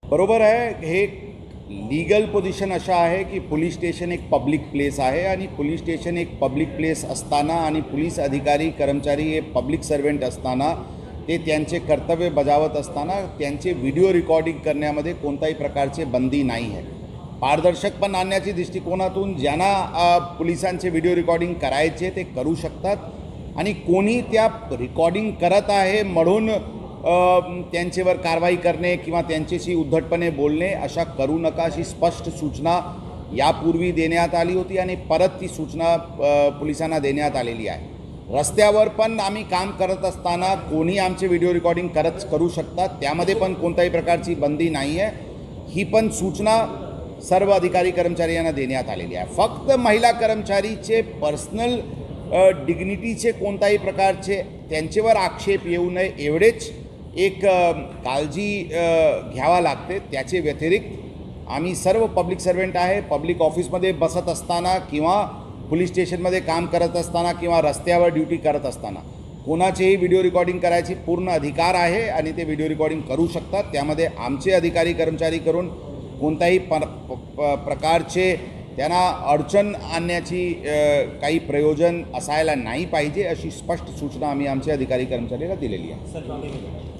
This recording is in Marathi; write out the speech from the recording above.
बरोबर आहे। हे लीगल पोझिशन अशा आहे की पोलीस स्टेशन एक पब्लिक प्लेस आहे आणि पोलीस स्टेशन एक पब्लिक प्लेस असताना आणि पोलीस अधिकारी कर्मचारी हे पब्लिक सर्वेंट असताना ते त्यांचे कर्तव्य बजावत असताना त्यांचे व्हिडिओ रेकॉर्डिंग करण्यामध्ये कोणत्याही प्रकारचे बंदी नाही आहे। पारदर्शकपण आणण्याच्या दृष्टिकोनातून ज्यांना पोलिसांचे व्हिडिओ रेकॉर्डिंग करायचे ते करू शकतात आणि कोणी त्या रेकॉर्डिंग करत आहे म्हणून त्यांच्यावर कारवाई करणे किंवा त्यांच्याशी उद्धटपणे बोलणे अशा करू नका अशी स्पष्ट सूचना यापूर्वी देण्यात आली होती आणि परत ती सूचना पोलिसांना देण्यात आलेली आहे। रस्त्यावर पण आम्ही काम करत असताना कोणी आमचे व्हिडिओ रेकॉर्डिंग करू शकतात, त्यामध्ये पण कोणत्याही प्रकारची बंदी नाही आहे। ही पण सूचना सर्व अधिकारी कर्मचारी यांना देण्यात आलेली आहे। फक्त महिला कर्मचारीचे पर्सनल डिग्निटीचे कोणत्याही प्रकारचे त्यांच्यावर आक्षेप येऊ नये एवढेच एक काळजी घ्यावा लागते। त्याचे व्यतिरिक्त आम्ही सर्व पब्लिक सर्वेंट आहे, पब्लिक ऑफिसमध्ये बसत असताना किंवा पोलीस स्टेशनमध्ये काम करत असताना किंवा रस्त्यावर ड्युटी करत असताना कोणाचेही व्हिडिओ रेकॉर्डिंग करायची पूर्ण अधिकार आहे आणि ते व्हिडिओ रेकॉर्डिंग करू शकतात। त्यामध्ये आमचे अधिकारी कर्मचारी करून कोणत्याही प्रकारचे त्यांना अडचण आणण्याची काही प्रयोजन असायला नाही पाहिजे अशी स्पष्ट सूचना आम्ही आमच्या अधिकारी कर्मचाऱ्याला दिलेली आहे।